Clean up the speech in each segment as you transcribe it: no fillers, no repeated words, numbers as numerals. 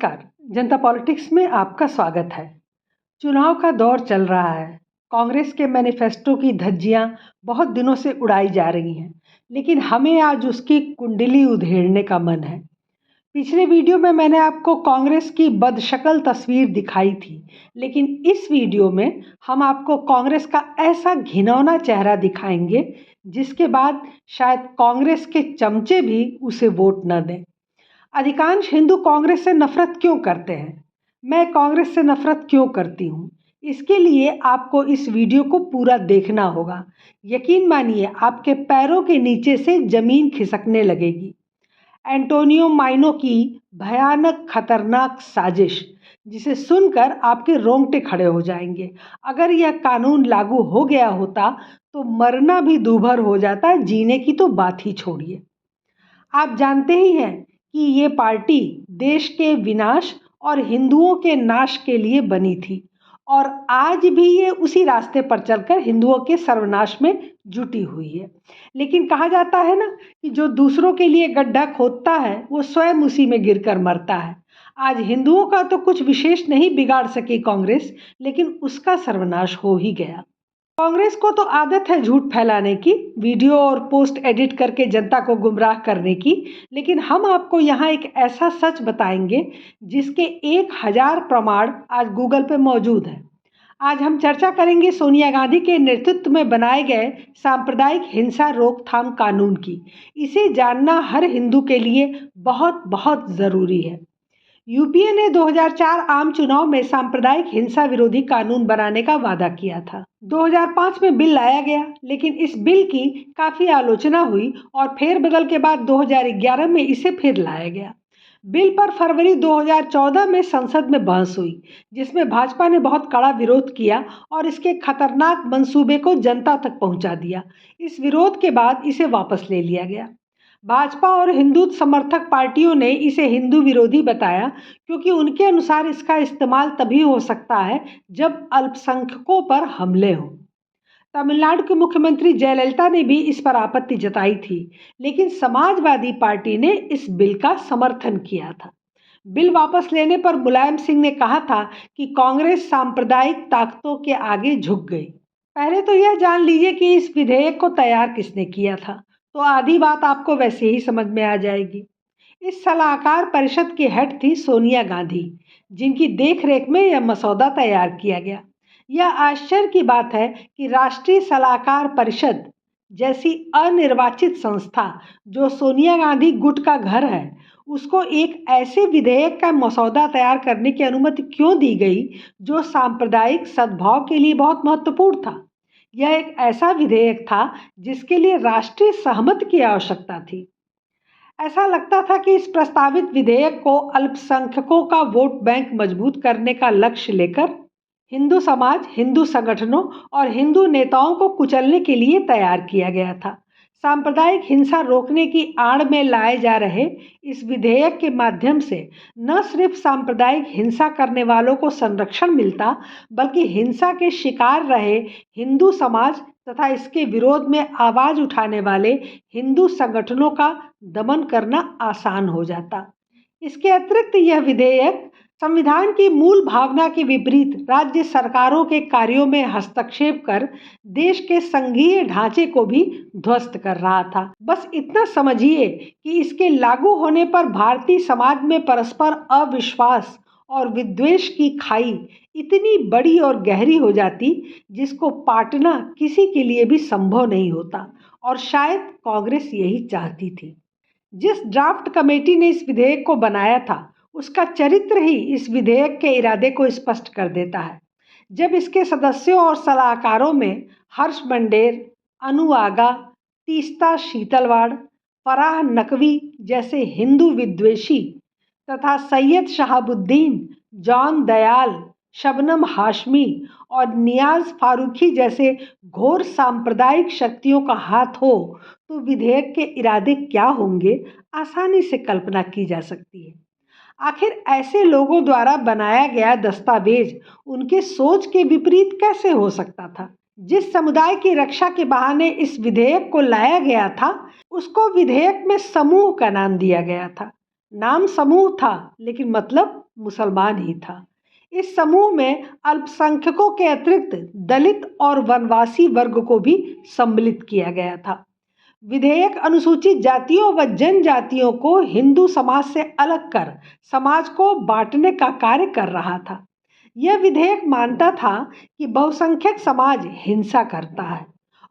नमस्कार। जनता पॉलिटिक्स में आपका स्वागत है। चुनाव का दौर चल रहा है। कांग्रेस के मैनिफेस्टो की धज्जियां बहुत दिनों से उड़ाई जा रही हैं, लेकिन हमें आज उसकी कुंडली उधेड़ने का मन है। पिछले वीडियो में मैंने आपको कांग्रेस की बदशक्ल तस्वीर दिखाई थी, लेकिन इस वीडियो में हम आपको कांग्रेस का ऐसा घिनौना चेहरा दिखाएंगे जिसके बाद शायद कांग्रेस के चमचे भी उसे वोट न दें। अधिकांश हिंदू कांग्रेस से नफरत क्यों करते हैं? मैं कांग्रेस से नफरत क्यों करती हूँ? इसके लिए आपको इस वीडियो को पूरा देखना होगा। यकीन मानिए, आपके पैरों के नीचे से जमीन खिसकने लगेगी। एंटोनियो माइनो की भयानक खतरनाक साजिश, जिसे सुनकर आपके रोंगटे खड़े हो जाएंगे। अगर यह कानून लागू हो गया होता तो मरना भी दूभर हो जाता, जीने की तो बात ही छोड़िए। आप जानते ही हैं कि ये पार्टी देश के विनाश और हिंदुओं के नाश के लिए बनी थी, और आज भी ये उसी रास्ते पर चलकर हिंदुओं के सर्वनाश में जुटी हुई है। लेकिन कहा जाता है ना कि जो दूसरों के लिए गड्ढा खोदता है वो स्वयं उसी में गिरकर मरता है। आज हिंदुओं का तो कुछ विशेष नहीं बिगाड़ सकी कांग्रेस, लेकिन उसका सर्वनाश हो ही गया। कांग्रेस को तो आदत है झूठ फैलाने की, वीडियो और पोस्ट एडिट करके जनता को गुमराह करने की, लेकिन हम आपको यहाँ एक ऐसा सच बताएंगे जिसके 1000 प्रमाण आज गूगल पे मौजूद हैं। आज हम चर्चा करेंगे सोनिया गांधी के नेतृत्व में बनाए गए सांप्रदायिक हिंसा रोकथाम कानून की। इसे जानना हर हिंदू के लिए बहुत बहुत ज़रूरी है। यूपीए ने 2004 आम चुनाव में सांप्रदायिक हिंसा विरोधी कानून बनाने का वादा किया था। 2005 में बिल लाया गया, लेकिन इस बिल की काफ़ी आलोचना हुई और फेरबदल के बाद 2011 में इसे फिर लाया गया। बिल पर फरवरी 2014 में संसद में बहस हुई, जिसमें भाजपा ने बहुत कड़ा विरोध किया और इसके खतरनाक मंसूबे को जनता तक पहुंचा दिया। इस विरोध के बाद इसे वापस ले लिया गया। भाजपा और हिंदू समर्थक पार्टियों ने इसे हिंदू विरोधी बताया, क्योंकि उनके अनुसार इसका इस्तेमाल तभी हो सकता है जब अल्पसंख्यकों पर हमले हों। तमिलनाडु के मुख्यमंत्री जयललिता ने भी इस पर आपत्ति जताई थी, लेकिन समाजवादी पार्टी ने इस बिल का समर्थन किया था। बिल वापस लेने पर मुलायम सिंह ने कहा था कि कांग्रेस सांप्रदायिक ताकतों के आगे झुक गई। पहले तो यह जान लीजिए कि इस विधेयक को तैयार किसने किया था, तो आधी बात आपको वैसे ही समझ में आ जाएगी। इस सलाहकार परिषद की हेड थी सोनिया गांधी, जिनकी देखरेख में यह मसौदा तैयार किया गया। यह आश्चर्य की बात है कि राष्ट्रीय सलाहकार परिषद जैसी अनिर्वाचित संस्था, जो सोनिया गांधी गुट का घर है, उसको एक ऐसे विधेयक का मसौदा तैयार करने की अनुमति क्यों दी गई जो सांप्रदायिक सद्भाव के लिए बहुत महत्वपूर्ण था। यह एक ऐसा विधेयक था जिसके लिए राष्ट्रीय सहमति की आवश्यकता थी। ऐसा लगता था कि इस प्रस्तावित विधेयक को अल्पसंख्यकों का वोट बैंक मजबूत करने का लक्ष्य लेकर हिंदू समाज, हिंदू संगठनों और हिंदू नेताओं को कुचलने के लिए तैयार किया गया था। सांप्रदायिक हिंसा रोकने की आड़ में लाए जा रहे इस विधेयक के माध्यम से न सिर्फ सांप्रदायिक हिंसा करने वालों को संरक्षण मिलता, बल्कि हिंसा के शिकार रहे हिंदू समाज तथा इसके विरोध में आवाज उठाने वाले हिंदू संगठनों का दमन करना आसान हो जाता। इसके अतिरिक्त यह विधेयक संविधान की मूल भावना के विपरीत राज्य सरकारों के कार्यों में हस्तक्षेप कर देश के संघीय ढांचे को भी ध्वस्त कर रहा था। बस इतना समझिए कि इसके लागू होने पर भारतीय समाज में परस्पर अविश्वास और विद्वेष की खाई इतनी बड़ी और गहरी हो जाती, जिसको पाटना किसी के लिए भी संभव नहीं होता, और शायद कांग्रेस यही चाहती थी। जिस ड्राफ्ट कमेटी ने इस विधेयक को बनाया था, उसका चरित्र ही इस विधेयक के इरादे को स्पष्ट कर देता है। जब इसके सदस्यों और सलाहकारों में हर्ष मंडेर, अनु आगा, तीस्ता शीतलवाड़, फराह नकवी जैसे हिंदू विद्वेषी तथा सैयद शहाबुद्दीन, जॉन दयाल, शबनम हाशमी और नियाज फारूकी जैसे घोर सांप्रदायिक शक्तियों का हाथ हो, तो विधेयक के इरादे क्या होंगे, आसानी से कल्पना की जा सकती है। आखिर ऐसे लोगों द्वारा बनाया गया दस्तावेज उनके सोच के विपरीत कैसे हो सकता था। जिस समुदाय की रक्षा के बहाने इस विधेयक को लाया गया था, उसको विधेयक में समूह का नाम दिया गया था। नाम समूह था, लेकिन मतलब मुसलमान ही था। इस समूह में अल्पसंख्यकों के अतिरिक्त दलित और वनवासी वर्ग को भी सम्मिलित किया गया था। विधेयक अनुसूचित जातियों व जनजातियों को हिंदू समाज से अलग कर समाज को बांटने का कार्य कर रहा था। यह विधेयक मानता था कि बहुसंख्यक समाज हिंसा करता है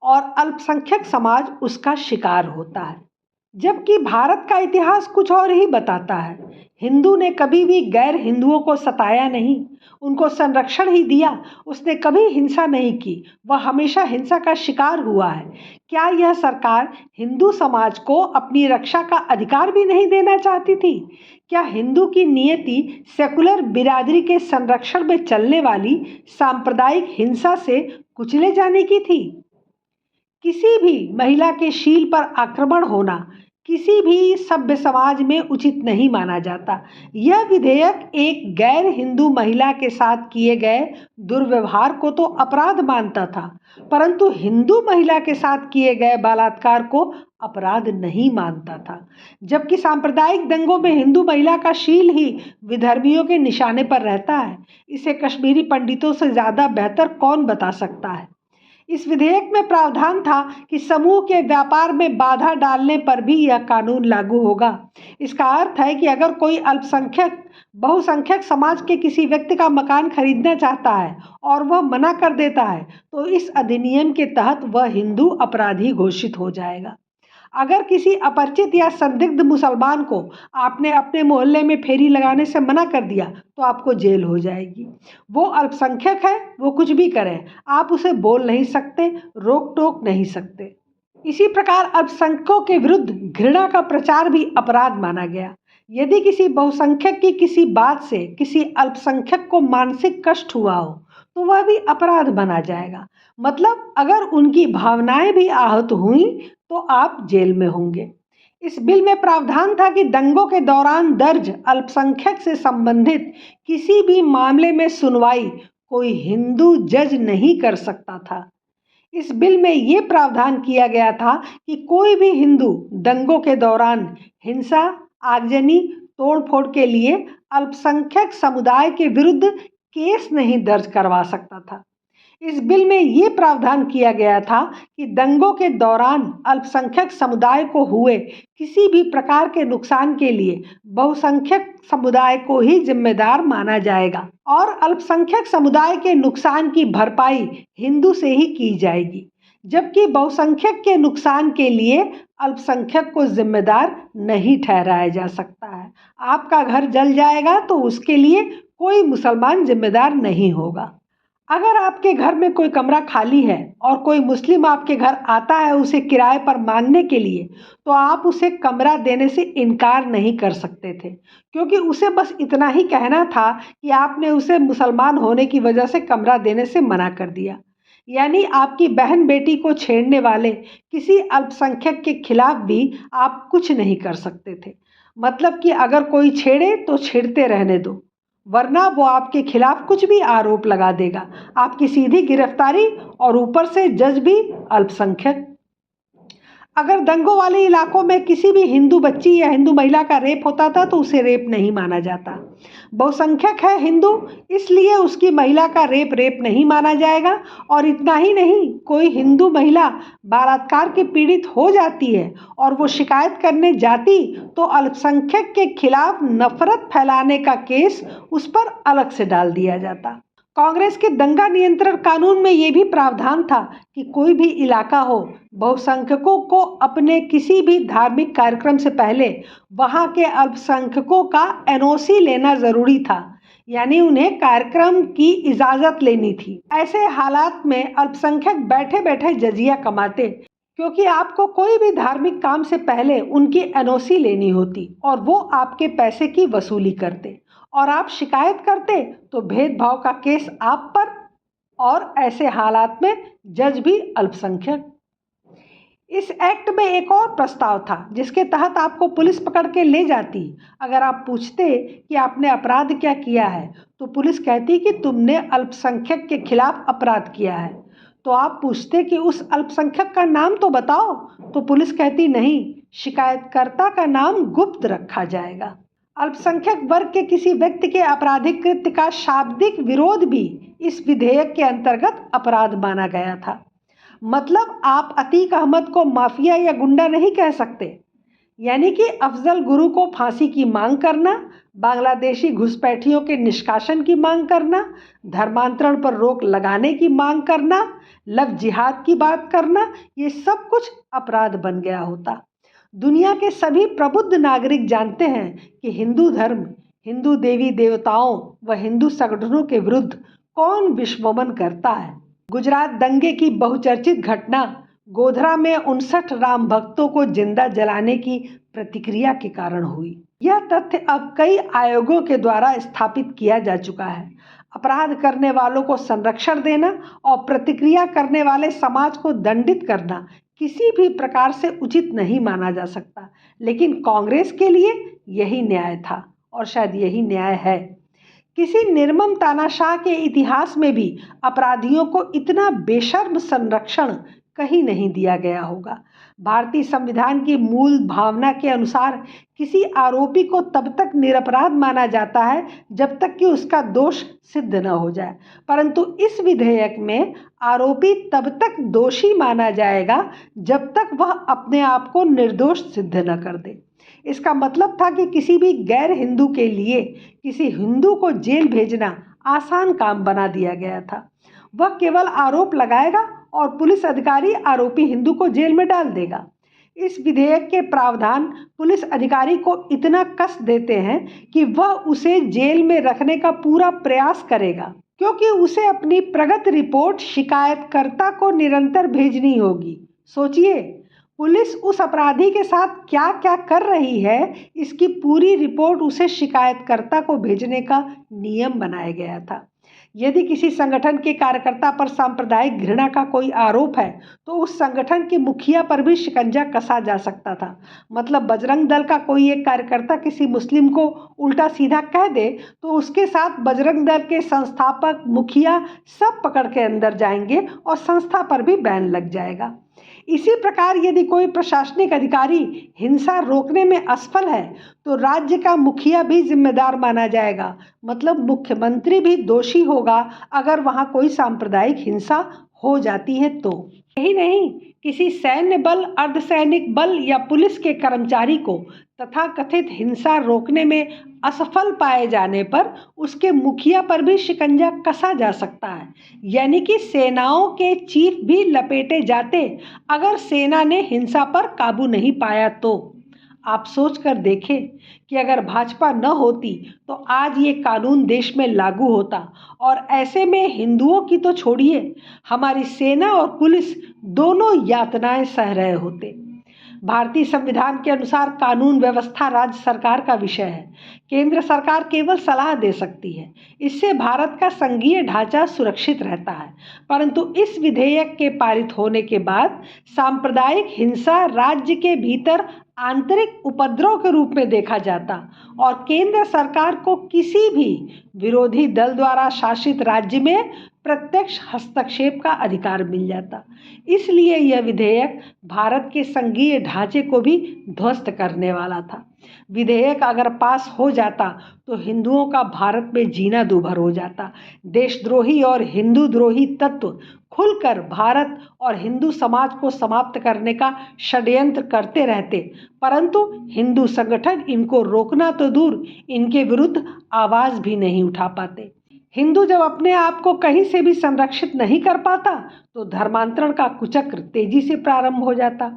और अल्पसंख्यक समाज उसका शिकार होता है, जबकि भारत का इतिहास कुछ और ही बताता है। हिंदू ने कभी भी गैर हिंदुओं को सताया नहीं, उनको संरक्षण ही दिया। उसने कभी हिंसा नहीं की, वह हमेशा हिंसा का शिकार हुआ है। क्या यह सरकार हिंदू समाज को अपनी रक्षा का अधिकार भी नहीं देना चाहती थी? क्या हिंदू की नियति सेकुलर बिरादरी के संरक्षण में चलने वाली सांप्रदायिक हिंसा से कुचले जाने की थी? किसी भी महिला के शील पर आक्रमण होना किसी भी सभ्य समाज में उचित नहीं माना जाता। यह विधेयक एक गैर हिंदू महिला के साथ किए गए दुर्व्यवहार को तो अपराध मानता था, परंतु हिंदू महिला के साथ किए गए बलात्कार को अपराध नहीं मानता था। जबकि सांप्रदायिक दंगों में हिंदू महिला का शील ही विधर्मियों के निशाने पर रहता है। इसे कश्मीरी पंडितों से ज़्यादा बेहतर कौन बता सकता है। इस विधेयक में प्रावधान था कि समूह के व्यापार में बाधा डालने पर भी यह कानून लागू होगा। इसका अर्थ है कि अगर कोई अल्पसंख्यक बहुसंख्यक समाज के किसी व्यक्ति का मकान खरीदना चाहता है और वह मना कर देता है, तो इस अधिनियम के तहत वह हिंदू अपराधी घोषित हो जाएगा। अगर किसी अपरिचित या संदिग्ध मुसलमान को आपने अपने मोहल्ले में फेरी लगाने से मना कर दिया तो आपको जेल हो जाएगी। वो अल्पसंख्यक है, वो कुछ भी करे, आप उसे बोल नहीं सकते, रोक टोक नहीं सकते। इसी प्रकार अल्पसंख्यकों के विरुद्ध घृणा का प्रचार भी अपराध माना गया। यदि किसी बहुसंख्यक की किसी बात से किसी अल्पसंख्यक को मानसिक कष्ट हुआ हो तो वह भी अपराध माना जाएगा। मतलब अगर उनकी भावनाएं भी आहत हुई तो आप जेल में होंगे। इस बिल में प्रावधान था कि दंगों के दौरान दर्ज अल्पसंख्यक से संबंधित किसी भी मामले में सुनवाई कोई हिंदू जज नहीं कर सकता था। इस बिल में ये प्रावधान किया गया था कि कोई भी हिंदू दंगों के दौरान हिंसा, आगजनी, तोड़फोड़ के लिए अल्पसंख्यक समुदाय के विरुद्ध केस नहीं दर्ज करवा सकता था। इस बिल में ये प्रावधान किया गया था कि दंगों के दौरान अल्पसंख्यक समुदाय को हुए किसी भी प्रकार के नुकसान के लिए बहुसंख्यक समुदाय को ही जिम्मेदार माना जाएगा और अल्पसंख्यक समुदाय के नुकसान की भरपाई हिंदू से ही की जाएगी, जबकि बहुसंख्यक के नुकसान के लिए अल्पसंख्यक को जिम्मेदार नहीं ठहराया जा सकता है। आपका घर जल जाएगा तो उसके लिए कोई मुसलमान जिम्मेदार नहीं होगा। अगर आपके घर में कोई कमरा खाली है और कोई मुस्लिम आपके घर आता है उसे किराए पर मांगने के लिए, तो आप उसे कमरा देने से इनकार नहीं कर सकते थे, क्योंकि उसे बस इतना ही कहना था कि आपने उसे मुसलमान होने की वजह से कमरा देने से मना कर दिया। यानी आपकी बहन बेटी को छेड़ने वाले किसी अल्पसंख्यक के खिलाफ भी आप कुछ नहीं कर सकते थे। मतलब कि अगर कोई छेड़े तो छेड़ते रहने दो, वरना वो आपके खिलाफ कुछ भी आरोप लगा देगा, आपकी सीधी गिरफ्तारी और ऊपर से जज भी अल्पसंख्यक। अगर दंगों वाले इलाकों में किसी भी हिंदू बच्ची या हिंदू महिला का रेप होता था तो उसे रेप नहीं माना जाता। बहुसंख्यक है हिंदू, इसलिए उसकी महिला का रेप नहीं माना जाएगा। और इतना ही नहीं, कोई हिंदू महिला बलात्कार की पीड़ित हो जाती है और वो शिकायत करने जाती तो अल्पसंख्यक के खिलाफ नफरत फैलाने का केस उस पर अलग से डाल दिया जाता। कांग्रेस के दंगा नियंत्रण कानून में ये भी प्रावधान था कि कोई भी इलाका हो, बहुसंख्यकों को अपने किसी भी धार्मिक कार्यक्रम से पहले वहां के अल्पसंख्यकों का एनओसी लेना जरूरी था, यानी उन्हें कार्यक्रम की इजाजत लेनी थी। ऐसे हालात में अल्पसंख्यक बैठे बैठे जजिया कमाते, क्योंकि आपको कोई भी धार्मिक काम से पहले उनकी एनओसी लेनी होती और वो आपके पैसे की वसूली करते और आप शिकायत करते तो भेदभाव का केस आप पर, और ऐसे हालात में जज भी अल्पसंख्यक। इस एक्ट में एक और प्रस्ताव था जिसके तहत आपको पुलिस पकड़ के ले जाती। अगर आप पूछते कि आपने अपराध क्या किया है तो पुलिस कहती कि तुमने अल्पसंख्यक के खिलाफ अपराध किया है। तो आप पूछते कि उस अल्पसंख्यक का नाम तो बताओ, तो पुलिस कहती नहीं, शिकायतकर्ता का नाम गुप्त रखा जाएगा। अल्पसंख्यक वर्ग के किसी व्यक्ति के आपराधिक कृत्य का शाब्दिक विरोध भी इस विधेयक के अंतर्गत अपराध माना गया था। मतलब आप अतीक अहमद को माफिया या गुंडा नहीं कह सकते। यानी कि अफजल गुरु को फांसी की मांग करना, बांग्लादेशी घुसपैठियों के निष्कासन की मांग करना, धर्मांतरण पर रोक लगाने की मांग करना, लव जिहाद की बात करना, ये सब कुछ अपराध बन गया होता। दुनिया के सभी प्रबुद्ध नागरिक जानते हैं कि हिंदू धर्म, हिंदू देवी देवताओं व हिंदू संगठनों के विरुद्ध कौन विश्वमन करता है। गुजरात दंगे की बहुचर्चित घटना गोधरा में 59 राम भक्तों को जिंदा जलाने की प्रतिक्रिया के कारण हुई। यह तथ्य अब कई आयोगों के द्वारा स्थापित किया जा चुका है। अपराध करने वालों को संरक्षण देना और प्रतिक्रिया करने वाले समाज को दंडित करना किसी भी प्रकार से उचित नहीं माना जा सकता, लेकिन कांग्रेस के लिए यही न्याय था और शायद यही न्याय है। किसी निर्मम तानाशाह के इतिहास में भी अपराधियों को इतना बेशर्म संरक्षण कहीं नहीं दिया गया होगा। भारतीय संविधान की मूल भावना के अनुसार किसी आरोपी को तब तक निरपराध माना जाता है जब तक कि उसका दोष सिद्ध न हो जाए, परंतु इस विधेयक में आरोपी तब तक दोषी माना जाएगा जब तक वह अपने आप को निर्दोष सिद्ध न कर दे। इसका मतलब था कि किसी भी गैर हिंदू के लिए किसी हिंदू को जेल भेजना आसान काम बना दिया गया था। वह केवल आरोप लगाएगा और पुलिस अधिकारी आरोपी हिंदू को जेल में डाल देगा। इस विधेयक के प्रावधान पुलिस अधिकारी को इतना कस देते हैं कि वह उसे जेल में रखने का पूरा प्रयास करेगा, क्योंकि उसे अपनी प्रगति रिपोर्ट शिकायतकर्ता को निरंतर भेजनी होगी। सोचिए, पुलिस उस अपराधी के साथ क्या क्या कर रही है, इसकी पूरी रिपोर्ट उसे शिकायतकर्ता को भेजने का नियम बनाया गया था। यदि किसी संगठन के कार्यकर्ता पर सांप्रदायिक घृणा का कोई आरोप है तो उस संगठन के मुखिया पर भी शिकंजा कसा जा सकता था। मतलब बजरंग दल का कोई एक कार्यकर्ता किसी मुस्लिम को उल्टा सीधा कह दे तो उसके साथ बजरंग दल के संस्थापक, मुखिया सब पकड़ के अंदर जाएंगे और संस्था पर भी बैन लग जाएगा। इसी प्रकार यदि कोई प्रशासनिक अधिकारी हिंसा रोकने में असफल है तो राज्य का मुखिया भी जिम्मेदार माना जाएगा। मतलब मुख्यमंत्री भी दोषी होगा अगर वहां कोई सांप्रदायिक हिंसा हो जाती है तो। यही नहीं, किसी सैन्य बल, अर्धसैनिक बल या पुलिस के कर्मचारी को तथाकथित हिंसा रोकने में असफल पाए जाने पर उसके मुखिया पर भी शिकंजा कसा जा सकता है। यानी कि सेनाओं के चीफ भी लपेटे जाते अगर सेना ने हिंसा पर काबू नहीं पाया तो। आप सोच कर देखें कि अगर भाजपा न होती तो आज ये कानून देश में लागू होता और ऐसे में हिंदुओं की तो छोड़िए, हमारी सेना और पुलिस दोनों यातनाएं सह रहे होते। भारतीय संविधान के अनुसार कानून व्यवस्था राज्य सरकार का विषय है। केंद्र सरकार केवल सलाह दे सकती है। इससे भारत का संघीय ढांचा सुरक्षित रहता है। परंतु इस विधेयक के पारित होने के बाद सांप्रदायिक हिंसा राज्य के भीतर आंतरिक उपद्रव के रूप में देखा जाता और केंद्र सरकार को किसी भी विरोधी दल द्वारा शासित राज्य में प्रत्यक्ष हस्तक्षेप का अधिकार मिल जाता। इसलिए यह विधेयक भारत के संघीय ढांचे को भी ध्वस्त करने वाला था। विधेयक अगर पास हो जाता तो हिंदुओं का भारत में जीना दूभर हो जाता। देशद्रोही और हिंदू द्रोही तत्व खुलकर भारत और हिंदू समाज को समाप्त करने का षड्यंत्र करते रहते, परंतु हिंदू संगठन इनको रोकना तो दूर, इनके विरुद्ध आवाज भी नहीं उठा पाते। हिंदू जब अपने आप को कहीं से भी संरक्षित नहीं कर पाता तो धर्मांतरण का कुचक्र तेजी से प्रारंभ हो जाता।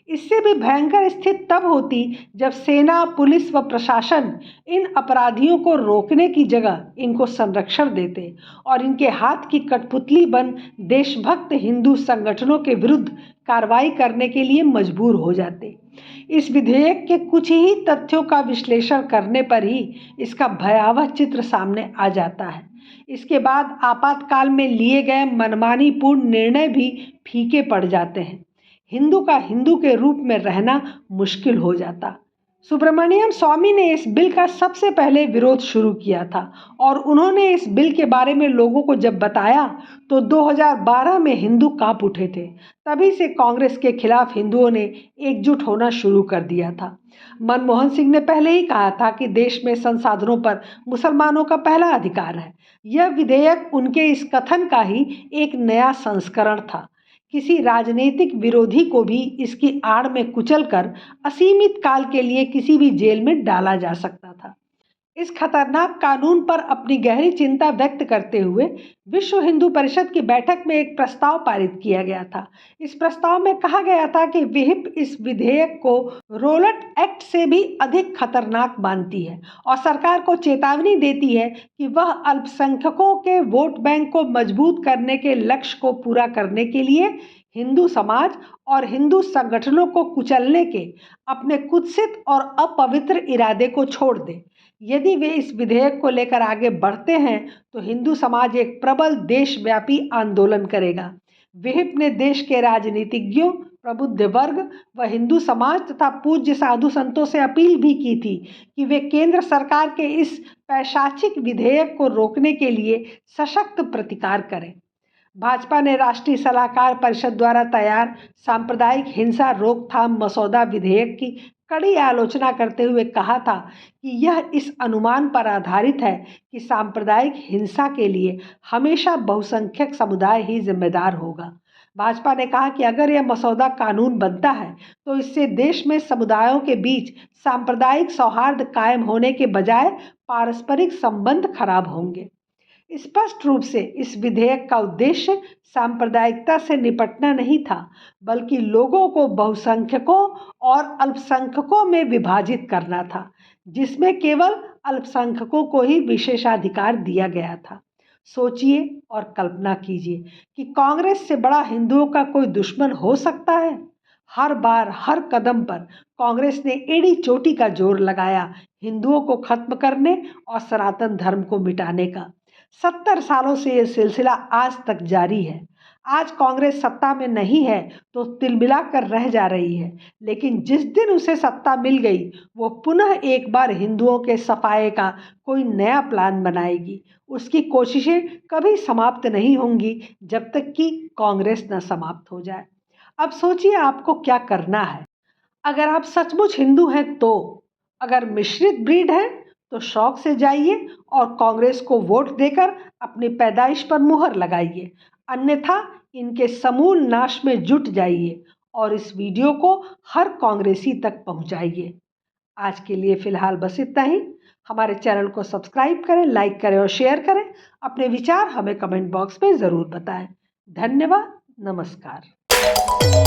इससे भी भयंकर स्थिति तब होती जब सेना, पुलिस व प्रशासन इन अपराधियों को रोकने की जगह इनको संरक्षण देते और इनके हाथ की कठपुतली बन देशभक्त हिंदू संगठनों के विरुद्ध कार्रवाई करने के लिए मजबूर हो जाते। इस विधेयक के कुछ ही तथ्यों का विश्लेषण करने पर ही इसका भयावह चित्र सामने आ जाता है। इसके बाद आपातकाल में लिए गए मनमानी पूर्ण निर्णय भी फीके पड़ जाते हैं। हिंदू का हिंदू के रूप में रहना मुश्किल हो जाता। सुब्रमण्यम स्वामी ने इस बिल का सबसे पहले विरोध शुरू किया था और उन्होंने इस बिल के बारे में लोगों को जब बताया तो 2012 में हिंदू कांप उठे थे। तभी से कांग्रेस के खिलाफ हिंदुओं ने एकजुट होना शुरू कर दिया था। मनमोहन सिंह ने पहले ही कहा था कि देश में संसाधनों पर मुसलमानों का पहला अधिकार है। यह विधेयक उनके इस कथन का ही एक नया संस्करण था। किसी राजनीतिक विरोधी को भी इसकी आड़ में कुचलकर असीमित काल के लिए किसी भी जेल में डाला जा सकता था। इस खतरनाक कानून पर अपनी गहरी चिंता व्यक्त करते हुए विश्व हिंदू परिषद की बैठक में एक प्रस्ताव पारित किया गया था। इस प्रस्ताव में कहा गया था कि विहिप इस विधेयक को रोलट एक्ट से भी अधिक खतरनाक मानती है और सरकार को चेतावनी देती है कि वह अल्पसंख्यकों के वोट बैंक को मजबूत करने के लक्ष्य को पूरा करने के लिए हिंदू समाज और हिंदू संगठनों को कुचलने के अपने कुत्सित और अपवित्र इरादे को छोड़ दे। यदि वे इस विधेयक को लेकर आगे बढ़ते हैं तो हिंदू समाज एक प्रबल देशव्यापी आंदोलन करेगा। विहिप ने देश के राजनीतिज्ञों, प्रबुद्ध वर्ग व हिंदू समाज तथा पूज्य साधु संतों से अपील भी की थी कि वे केंद्र सरकार के इस पैशाचिक विधेयक को रोकने के लिए सशक्त प्रतिकार करें। भाजपा ने राष्ट्रीय सलाहकार परिषद द्वारा तैयार सांप्रदायिक हिंसा रोकथाम मसौदा विधेयक की कड़ी आलोचना करते हुए कहा था कि यह इस अनुमान पर आधारित है कि सांप्रदायिक हिंसा के लिए हमेशा बहुसंख्यक समुदाय ही जिम्मेदार होगा। भाजपा ने कहा कि अगर यह मसौदा कानून बनता है तो इससे देश में समुदायों के बीच सांप्रदायिक सौहार्द कायम होने के बजाय पारस्परिक संबंध खराब होंगे। स्पष्ट रूप से इस विधेयक का उद्देश्य सांप्रदायिकता से निपटना नहीं था, बल्कि लोगों को बहुसंख्यकों और अल्पसंख्यकों में विभाजित करना था, जिसमें केवल अल्पसंख्यकों को ही विशेषाधिकार दिया गया था। सोचिए और कल्पना कीजिए कि कांग्रेस से बड़ा हिंदुओं का कोई दुश्मन हो सकता है। हर बार हर कदम पर कांग्रेस ने एड़ी चोटी का जोर लगाया हिंदुओं को खत्म करने और सनातन धर्म को मिटाने का। 70 सालों से यह सिलसिला आज तक जारी है। आज कांग्रेस सत्ता में नहीं है तो तिलमिला कर रह जा रही है, लेकिन जिस दिन उसे सत्ता मिल गई वो पुनः एक बार हिंदुओं के सफाए का कोई नया प्लान बनाएगी। उसकी कोशिशें कभी समाप्त नहीं होंगी जब तक कि कांग्रेस न समाप्त हो जाए। अब सोचिए आपको क्या करना है। अगर आप सचमुच हिंदू हैं तो, अगर मिश्रित ब्रीड है तो शौक से जाइए और कांग्रेस को वोट देकर अपनी पैदाइश पर मुहर लगाइए, अन्यथा इनके समूल नाश में जुट जाइए और इस वीडियो को हर कांग्रेसी तक पहुंचाइए। आज के लिए फिलहाल बस इतना ही। हमारे चैनल को सब्सक्राइब करें, लाइक करें और शेयर करें। अपने विचार हमें कमेंट बॉक्स में ज़रूर बताएं। धन्यवाद। नमस्कार।